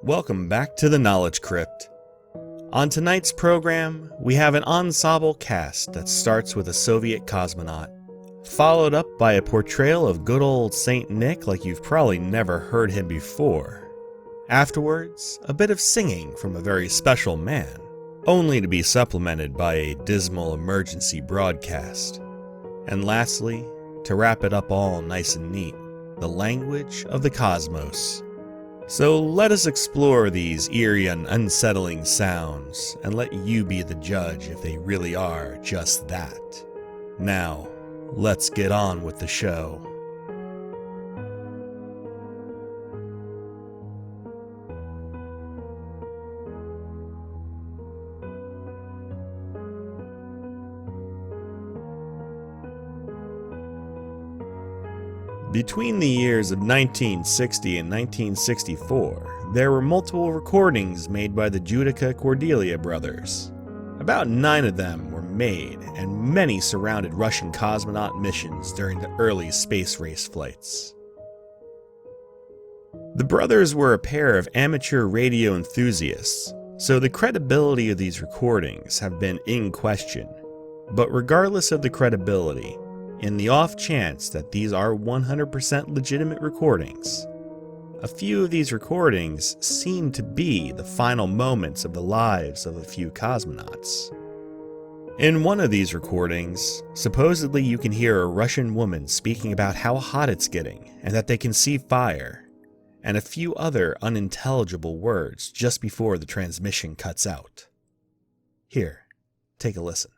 Welcome back to the Knowledge Crypt. On tonight's program, we have an ensemble cast that starts with a Soviet cosmonaut, followed up by a portrayal of good old Saint Nick like you've probably never heard him before. Afterwards, a bit of singing from a very special man, only to be supplemented by a dismal emergency broadcast. And lastly, to wrap it up all nice and neat, the language of the cosmos. So let us explore these eerie and unsettling sounds, and let you be the judge if they really are just that. Now, let's get on with the show. Between the years of 1960 and 1964, there were multiple recordings made by the Judica Cordelia brothers. About 9 of them were made, and many surrounded Russian cosmonaut missions during the early space race flights. The brothers were a pair of amateur radio enthusiasts, so the credibility of these recordings have been in question. But regardless of the credibility, in the off chance that these are 100% legitimate recordings, a few of these recordings seem to be the final moments of the lives of a few cosmonauts. In one of these recordings, supposedly you can hear a Russian woman speaking about how hot it's getting and that they can see fire, and a few other unintelligible words just before the transmission cuts out. Here, take a listen.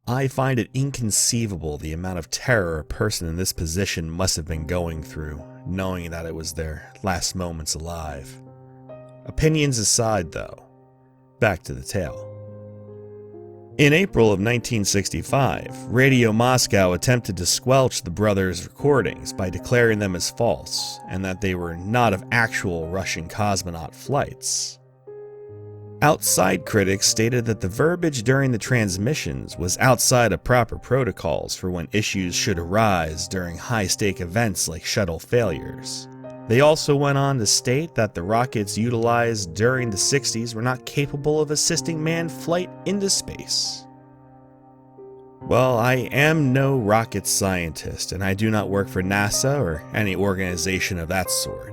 I find it inconceivable the amount of terror a person in this position must have been going through, knowing that it was their last moments alive. Opinions aside though, back to the tale. In April of 1965, Radio Moscow attempted to squelch the brothers' recordings by declaring them as false, and that they were not of actual Russian cosmonaut flights. Outside critics stated that the verbiage during the transmissions was outside of proper protocols for when issues should arise during high-stake events like shuttle failures. They also went on to state that the rockets utilized during the 60s were not capable of assisting manned flight into space. Well, I am no rocket scientist, and I do not work for NASA or any organization of that sort.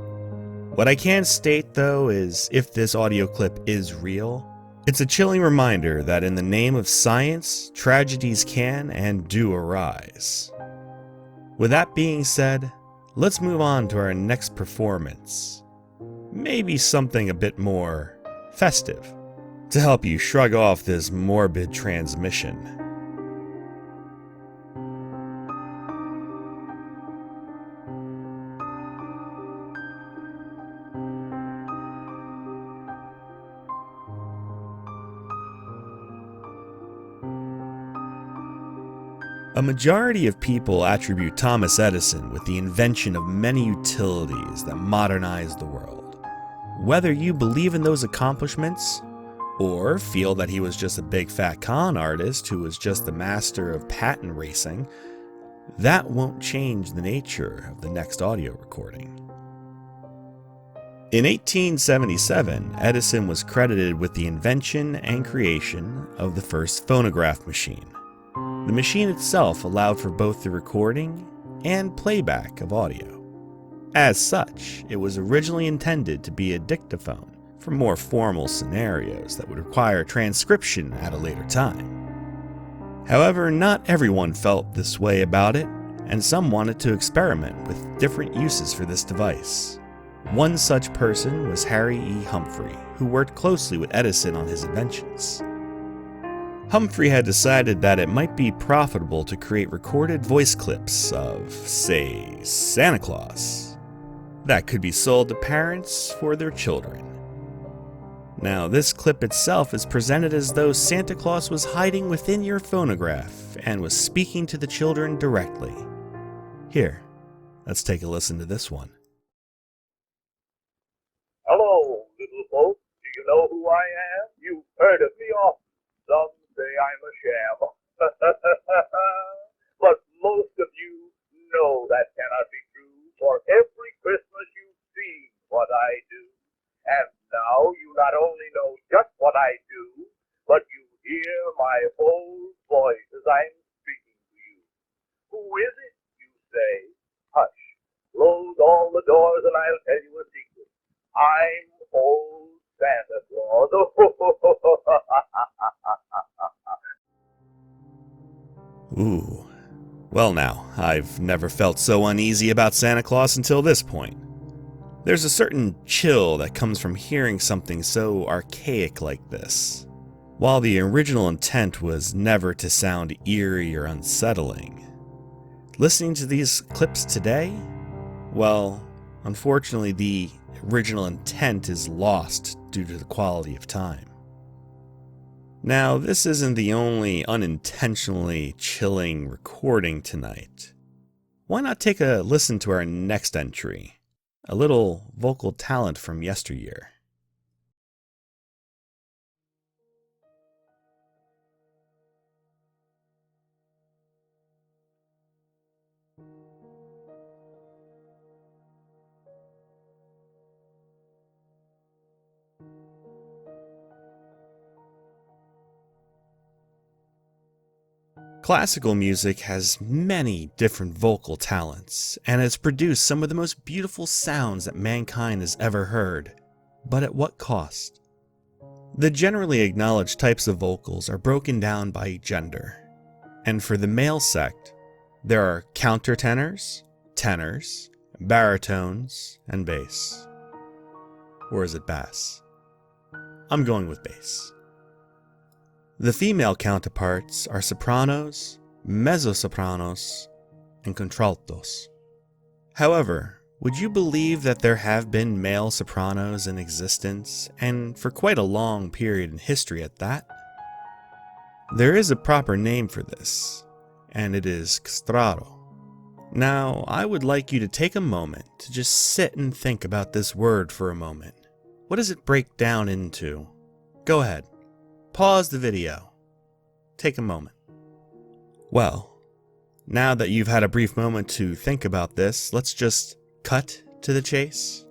What I can state, though, is if this audio clip is real, it's a chilling reminder that in the name of science, tragedies can and do arise. With that being said, let's move on to our next performance. Maybe something a bit more festive, to help you shrug off this morbid transmission. A majority of people attribute Thomas Edison with the invention of many utilities that modernized the world. Whether you believe in those accomplishments, or feel that he was just a big fat con artist who was just the master of patent racing, that won't change the nature of the next audio recording. In 1877, Edison was credited with the invention and creation of the first phonograph machine. The machine itself allowed for both the recording and playback of audio. As such, it was originally intended to be a dictaphone for more formal scenarios that would require transcription at a later time. However, not everyone felt this way about it, and some wanted to experiment with different uses for this device. One such person was Harry E. Humphrey, who worked closely with Edison on his inventions. Humphrey had decided that it might be profitable to create recorded voice clips of, say, Santa Claus, that could be sold to parents for their children. Now, this clip itself is presented as though Santa Claus was hiding within your phonograph and was speaking to the children directly. Here, let's take a listen to this one. Hello, little folks. Do you know who I am? You've heard of me often. Some say I'm a sham. But most of you know that cannot be true. For every Christmas you've seen what I do. And now you not only know just what I do, but you hear my old voice as I'm speaking to you. Who is it, you say? Hush. Close all the doors and I'll tell you a secret. I'm old Santa Claus. Ooh. Well now, I've never felt so uneasy about Santa Claus until this point. There's a certain chill that comes from hearing something so archaic like this. While the original intent was never to sound eerie or unsettling, listening to these clips today, well, unfortunately the original intent is lost due to the quality of time. Now, this isn't the only unintentionally chilling recording tonight. Why not take a listen to our next entry? A little vocal talent from yesteryear. Classical music has many different vocal talents, and has produced some of the most beautiful sounds that mankind has ever heard. But at what cost? The generally acknowledged types of vocals are broken down by gender. And for the male sect, there are countertenors, tenors, baritones, and bass. Or is it bass? I'm going with bass. The female counterparts are sopranos, mezzosopranos, and contraltos. However, would you believe that there have been male sopranos in existence, and for quite a long period in history at that? There is a proper name for this, and it is castrato. Now, I would like you to take a moment to just sit and think about this word for a moment. What does it break down into? Go ahead. Pause the video. Take a moment. Well, now that you've had a brief moment to think about this, let's just cut to the chase.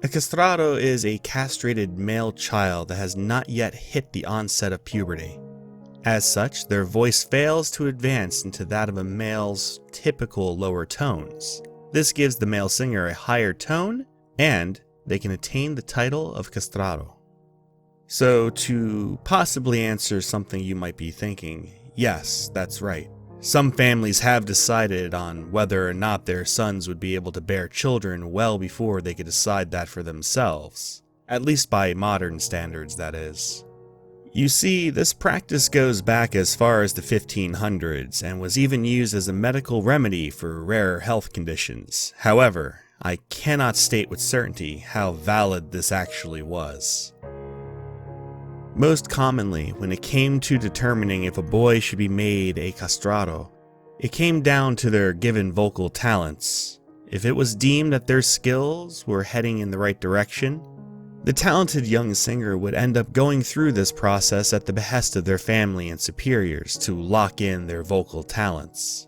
A castrato is a castrated male child that has not yet hit the onset of puberty. As such, their voice fails to advance into that of a male's typical lower tones. This gives the male singer a higher tone, and they can attain the title of castrato. So, to possibly answer something you might be thinking, yes, that's right. Some families have decided on whether or not their sons would be able to bear children well before they could decide that for themselves. At least by modern standards, that is. You see, this practice goes back as far as the 1500s and was even used as a medical remedy for rare health conditions. However, I cannot state with certainty how valid this actually was. Most commonly, when it came to determining if a boy should be made a castrato, it came down to their given vocal talents. If it was deemed that their skills were heading in the right direction, the talented young singer would end up going through this process at the behest of their family and superiors to lock in their vocal talents.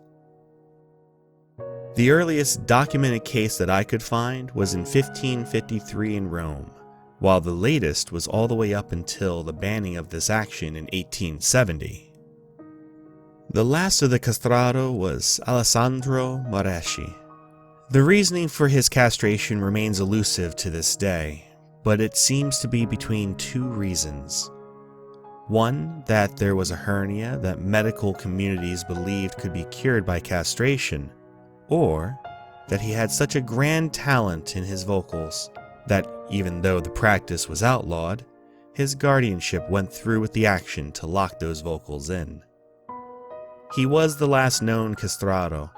The earliest documented case that I could find was in 1553 in Rome, while the latest was all the way up until the banning of this action in 1870. The last of the castrato was Alessandro Moreschi. The reasoning for his castration remains elusive to this day, but it seems to be between two reasons. One, that there was a hernia that medical communities believed could be cured by castration, or that he had such a grand talent in his vocals that even though the practice was outlawed, his guardianship went through with the action to lock those vocals in. He was the last known castrato,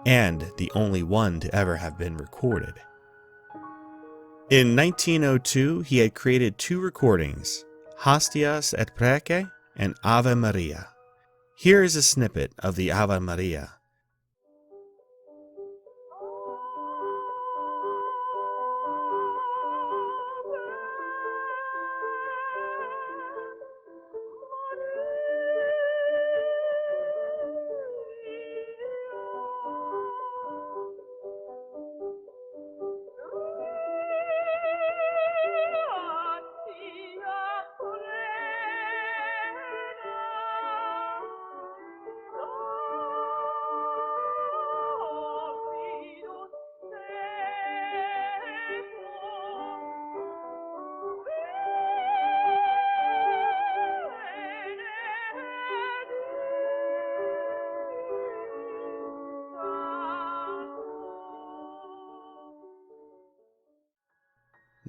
and the only one to ever have been recorded. In 1902, he had created 2 recordings, Hostias et Prece and Ave Maria. Here is a snippet of the Ave Maria.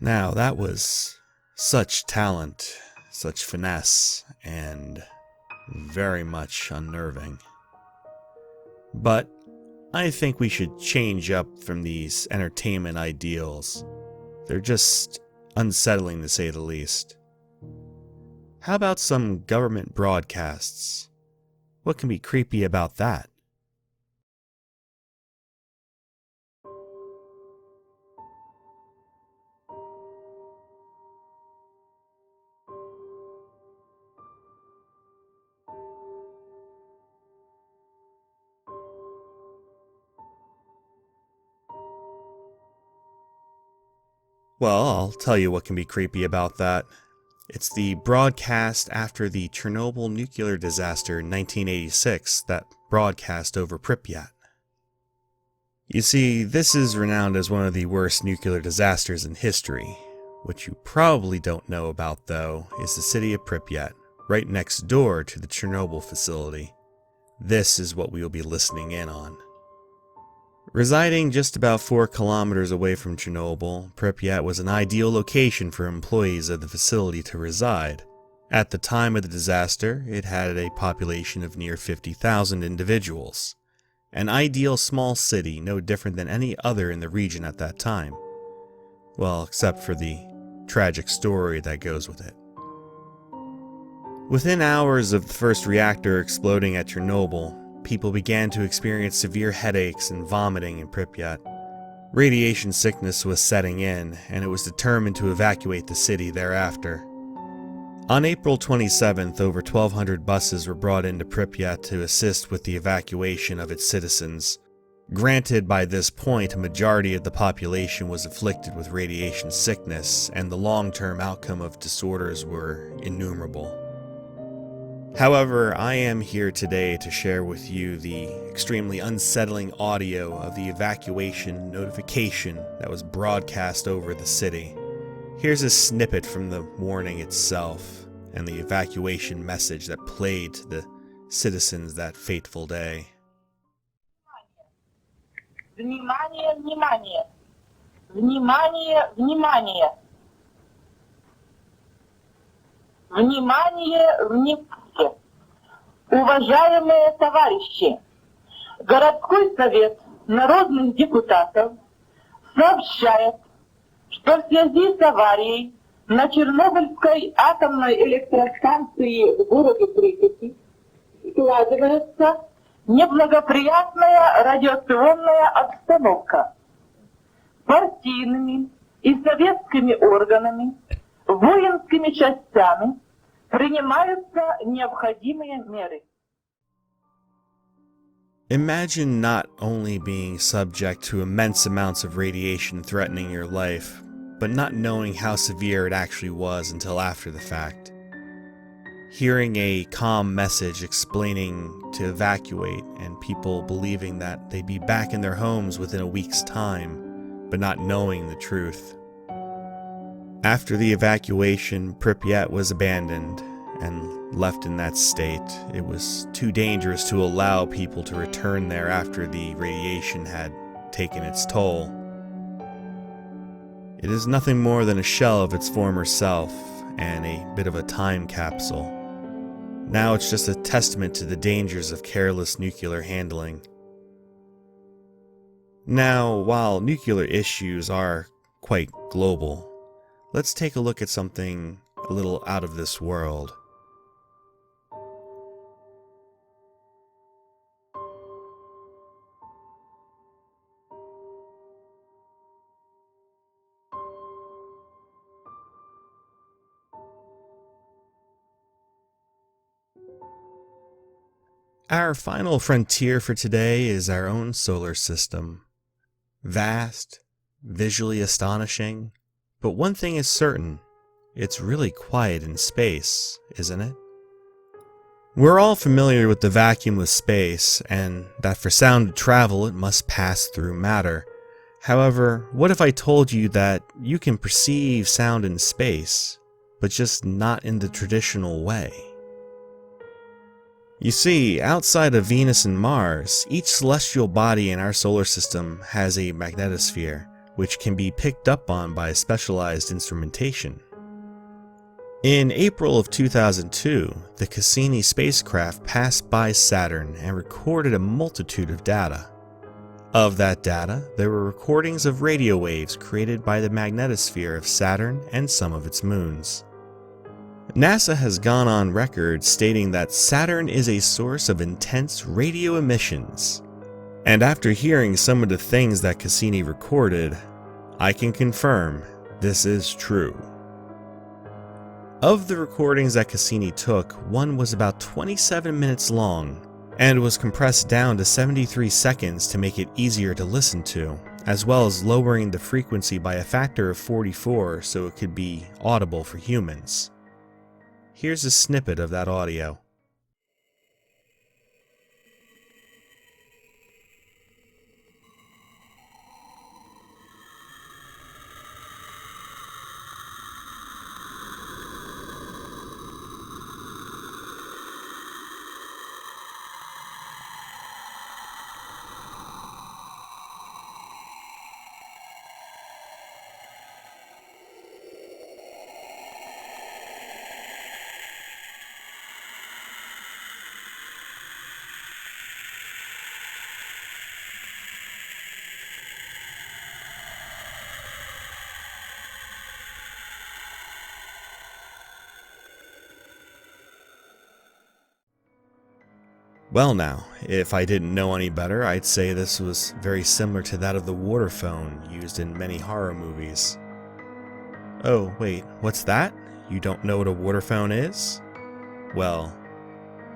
Now that was such talent, such finesse, and very much unnerving. But I think we should change up from these entertainment ideals. They're just unsettling to say the least. How about some government broadcasts? What can be creepy about that? Well, I'll tell you what can be creepy about that. It's the broadcast after the Chernobyl nuclear disaster in 1986 that broadcast over Pripyat. You see, this is renowned as one of the worst nuclear disasters in history. What you probably don't know about, though, is the city of Pripyat, right next door to the Chernobyl facility. This is what we will be listening in on. Residing just about 4 kilometers away from Chernobyl, Pripyat was an ideal location for employees of the facility to reside. At the time of the disaster, it had a population of near 50,000 individuals. An ideal small city, no different than any other in the region at that time. Well, except for the tragic story that goes with it. Within hours of the first reactor exploding at Chernobyl, people began to experience severe headaches and vomiting in Pripyat. Radiation sickness was setting in, and it was determined to evacuate the city thereafter. On April 27th, over 1,200 buses were brought into Pripyat to assist with the evacuation of its citizens. Granted, by this point, a majority of the population was afflicted with radiation sickness, and the long-term outcome of disorders were innumerable. However, I am here today to share with you the extremely unsettling audio of the evacuation notification that was broadcast over the city. Here's a snippet from the warning itself and the evacuation message that played to the citizens that fateful day. Внимание, внимание! Внимание, внимание! Внимание, внимание! Уважаемые товарищи, городской совет народных депутатов сообщает, что в связи с аварией на Чернобыльской атомной электростанции в городе Припяти складывается неблагоприятная радиационная обстановка. Партийными и советскими органами, воинскими частями принимаются необходимые меры. Imagine not only being subject to immense amounts of radiation threatening your life, but not knowing how severe it actually was until after the fact. Hearing a calm message explaining to evacuate and people believing that they'd be back in their homes within a week's time, but not knowing the truth. After the evacuation, Pripyat was abandoned, and left in that state, it was too dangerous to allow people to return there after the radiation had taken its toll. It is nothing more than a shell of its former self and a bit of a time capsule. Now it's just a testament to the dangers of careless nuclear handling. Now, while nuclear issues are quite global, let's take a look at something a little out of this world. Our final frontier for today is our own solar system. Vast, visually astonishing, but one thing is certain, it's really quiet in space, isn't it? We're all familiar with the vacuum of space, and that for sound to travel it must pass through matter. However, what if I told you that you can perceive sound in space, but just not in the traditional way? You see, outside of Venus and Mars, each celestial body in our solar system has a magnetosphere, which can be picked up on by specialized instrumentation. In April of 2002, the Cassini spacecraft passed by Saturn and recorded a multitude of data. Of that data, there were recordings of radio waves created by the magnetosphere of Saturn and some of its moons. NASA has gone on record stating that Saturn is a source of intense radio emissions. And after hearing some of the things that Cassini recorded, I can confirm this is true. Of the recordings that Cassini took, one was about 27 minutes long and was compressed down to 73 seconds to make it easier to listen to, as well as lowering the frequency by a factor of 44 so it could be audible for humans. Here's a snippet of that audio. Well now, if I didn't know any better, I'd say this was very similar to that of the water phone used in many horror movies. Oh, wait, what's that? You don't know what a water phone is? Well,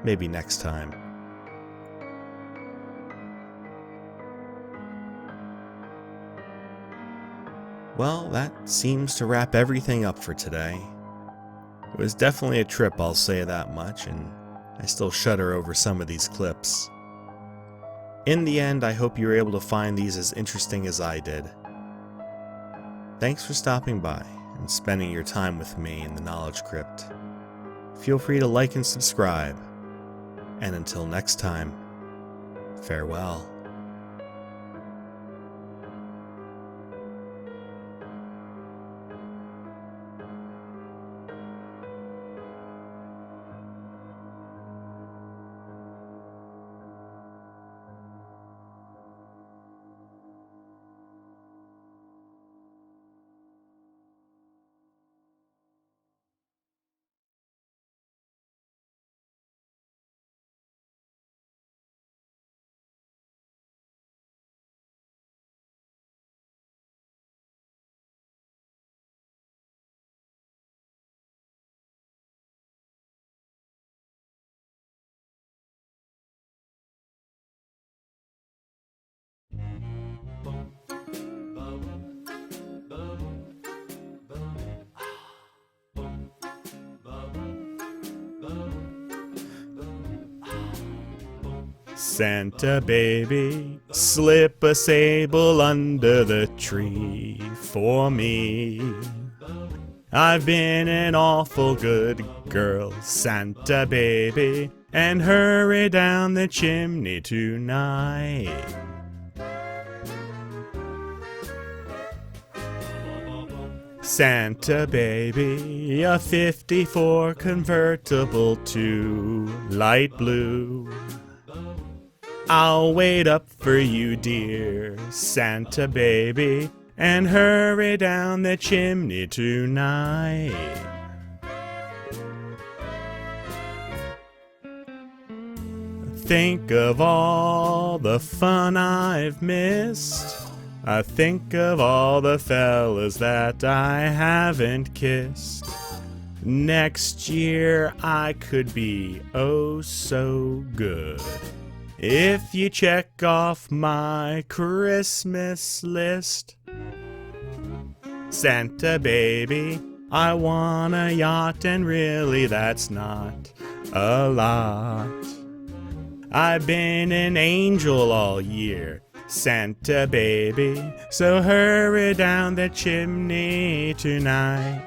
maybe next time. Well, that seems to wrap everything up for today. It was definitely a trip, I'll say that much, and I still shudder over some of these clips. In the end, I hope you were able to find these as interesting as I did. Thanks for stopping by and spending your time with me in the Knowledge Crypt. Feel free to like and subscribe. And until next time, farewell. Santa baby, slip a sable under the tree for me. I've been an awful good girl, Santa baby, and hurry down the chimney tonight. Santa baby, a 54 convertible to light blue. I'll wait up for you, dear Santa baby, and hurry down the chimney tonight. Think of all the fun I've missed. I think of all the fellas that I haven't kissed. Next year I could be oh so good if you check off my Christmas list. Santa baby, I want a yacht, and really that's not a lot. I've been an angel all year, Santa baby, so hurry down the chimney tonight.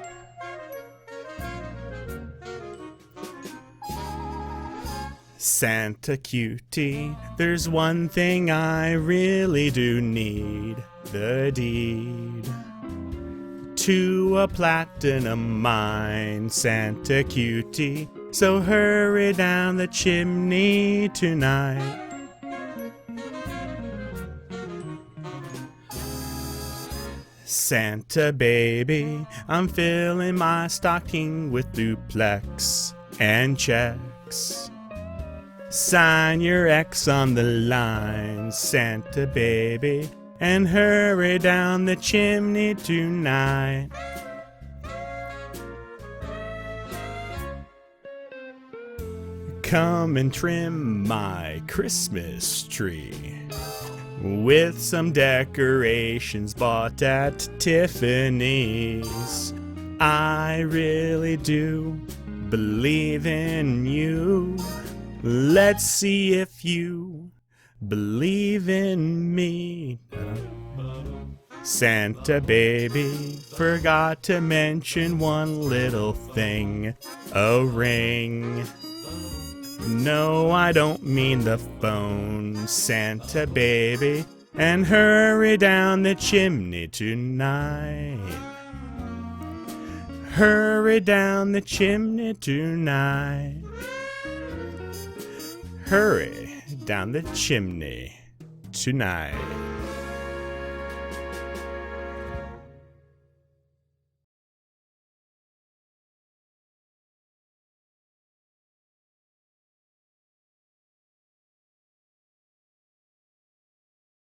Santa cutie, there's one thing I really do need, the deed to a platinum mine, Santa cutie, so hurry down the chimney tonight. Santa baby, I'm filling my stocking with duplex and checks. Sign your X on the line, Santa baby, and hurry down the chimney tonight. Come and trim my Christmas tree with some decorations bought at Tiffany's. I really do believe in you. Let's see if you believe in me. Santa baby, forgot to mention one little thing, a ring. No, I don't mean the phone, Santa baby, and hurry down the chimney tonight. Hurry down the chimney tonight. Hurry down the chimney tonight.